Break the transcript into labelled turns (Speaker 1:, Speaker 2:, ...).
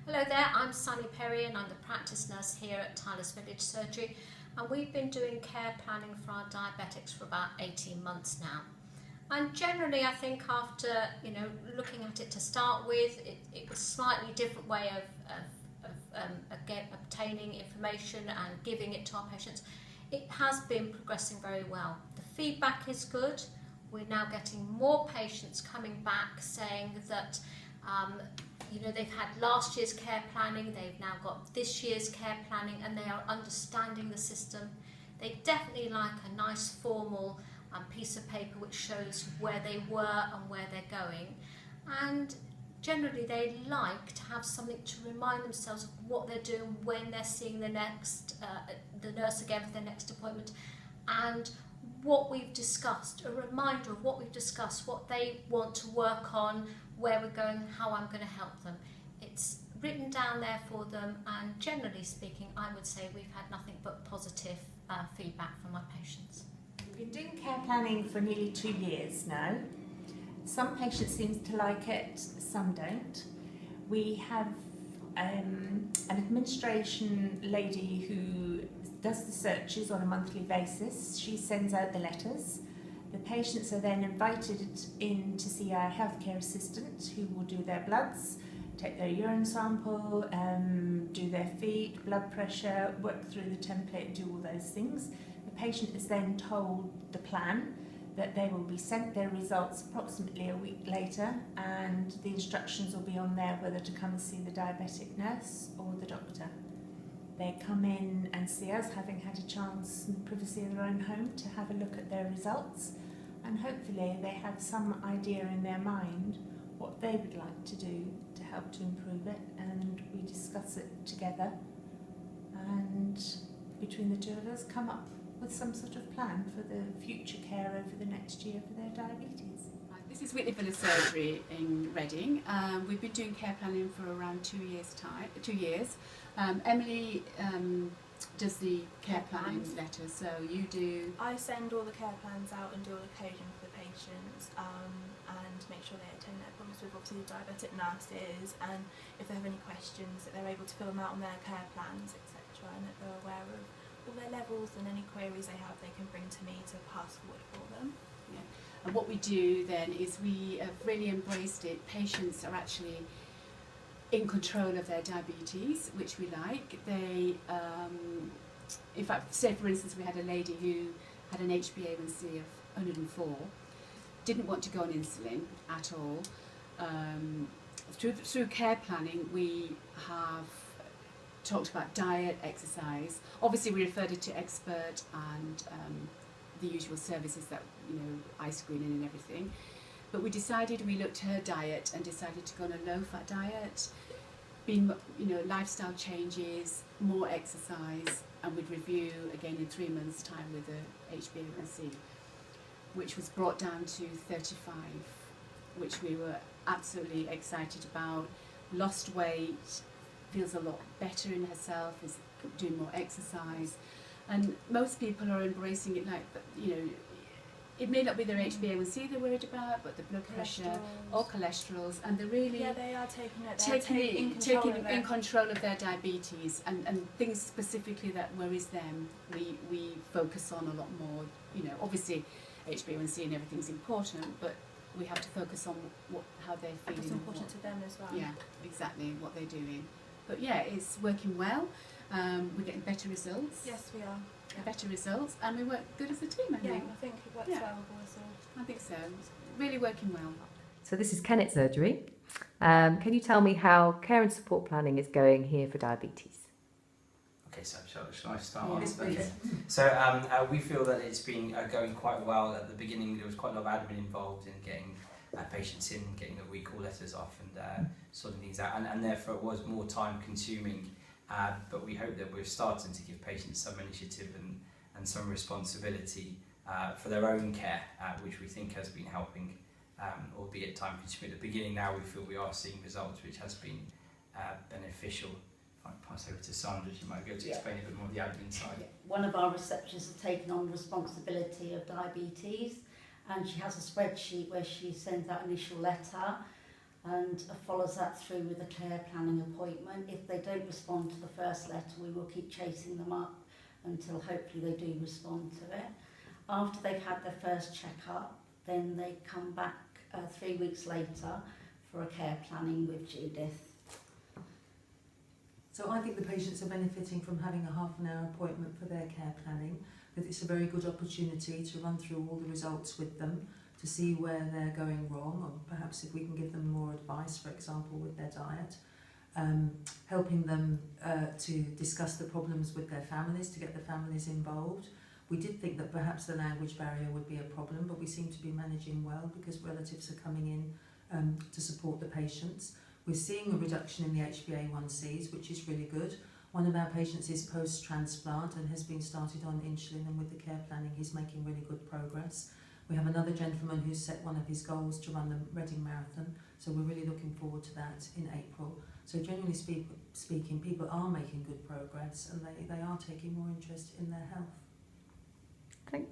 Speaker 1: Hello there, I'm Sally Perry and I'm the practice nurse here at Tyler's Village Surgery, and we've been doing care planning for our diabetics for about 18 months now. And generally I think after looking at it to start with, it was a slightly different way of obtaining information and giving it to our patients. It has been progressing very well. The feedback is good. We're now getting more patients coming back saying that they've had last year's care planning, they've now got this year's care planning, and they are understanding the system. They definitely like a nice formal piece of paper which shows where they were and where they're going. And generally they like to have something to remind themselves of what they're doing when they're seeing the nurse again for their next appointment, and what we've discussed, a reminder of what we've discussed, what they want to work on, where we're going, how I'm going to help them. It's written down there for them, and generally speaking, I would say we've had nothing but positive feedback from our patients.
Speaker 2: We've been doing care planning for nearly 2 years now. Some patients seem to like it, some don't. We have an administration lady who does the searches on a monthly basis. She sends out the letters. The patients are then invited in to see our healthcare assistant, who will do their bloods, take their urine sample, do their feet, blood pressure, work through the template, do all those things. The patient is then told the plan, that they will be sent their results approximately a week later, and the instructions will be on there whether to come and see the diabetic nurse or the doctor. They come in and see us, having had a chance in the privacy of their own home to have a look at their results, and hopefully they have some idea in their mind what they would like to do to help to improve it, and we discuss it together, and between the two of us come up with some sort of plan for the future care over the next year for their diabetes.
Speaker 3: This is Whitley Village Surgery in Reading. We've been doing care planning for around 2 years. Emily does the care planning letters, so you do...
Speaker 4: I send all the care plans out and do all the coding for the patients, and make sure they attend their appointments with obviously the diabetic nurses, and if they have any questions that they're able to fill them out on their care plans, etc., and that they're aware of all their levels, and any queries they have they can bring to me to pass forward for them.
Speaker 3: Yeah. And what we do then is we have really embraced it. Patients are actually in control of their diabetes, which we like. They, in fact, say for instance we had a lady who had an HbA1c of 104, didn't want to go on insulin at all. Through care planning we have talked about diet, exercise. Obviously we referred her to expert and the usual services that, eye screening and everything. But we looked at her diet and decided to go on a low-fat diet, lifestyle changes, more exercise, and we'd review again in 3 months' time with the HbA1c, which was brought down to 35, which we were absolutely excited about. Lost weight, feels a lot better in herself, is doing more exercise, and most people are embracing it it may not be their HbA1c they're worried about, but the blood pressure or cholesterols, and they're really
Speaker 4: they are
Speaker 3: taking in control of their diabetes, and things specifically that worries them we focus on a lot more. Obviously HbA1c and everything's important, but we have to focus on how they're feeling.
Speaker 4: It's important to them as well.
Speaker 3: Yeah, exactly, what they're doing. But yeah, it's working well. We're getting better results.
Speaker 4: Yes, we are. Yeah.
Speaker 3: Better results, and we work good as a team, I think.
Speaker 4: Yeah, I think it works well with us all.
Speaker 3: I think so. It's really working well.
Speaker 5: So this is Kennett's Surgery. Can you tell me how care and support planning is going here for diabetes?
Speaker 6: Okay, so shall I start? Yes, okay. So we feel that it's been going quite well. At the beginning there was quite a lot of admin involved in getting patients in, getting the recall letters off and sorting things out, and therefore it was more time consuming, but we hope that we're starting to give patients some initiative and some responsibility for their own care, which we think has been helping, albeit time consuming at the beginning. Now we feel we are seeing results, which has been beneficial. If I pass over to Sandra, she might be able to explain a bit more of the admin side.
Speaker 7: Yeah. One of our receptionists has taken on responsibility of diabetes, and she has a spreadsheet where she sends out initial letter, and follows that through with a care planning appointment. If they don't respond to the first letter, we will keep chasing them up until hopefully they do respond to it. After they've had their first check-up, then they come back 3 weeks later for a care planning with Judith.
Speaker 8: So I think the patients are benefiting from having a half an hour appointment for their care planning, because it's a very good opportunity to run through all the results with them, to see where they're going wrong, or perhaps if we can give them more advice, for example, with their diet, helping them to discuss the problems with their families, to get the families involved. We did think that perhaps the language barrier would be a problem, but we seem to be managing well because relatives are coming in to support the patients. We're seeing a reduction in the HbA1cs, which is really good. One of our patients is post-transplant and has been started on insulin, and with the care planning he's making really good progress. We have another gentleman who's set one of his goals to run the Reading Marathon, so we're really looking forward to that in April. So generally speaking, people are making good progress and they are taking more interest in their health.
Speaker 5: Thank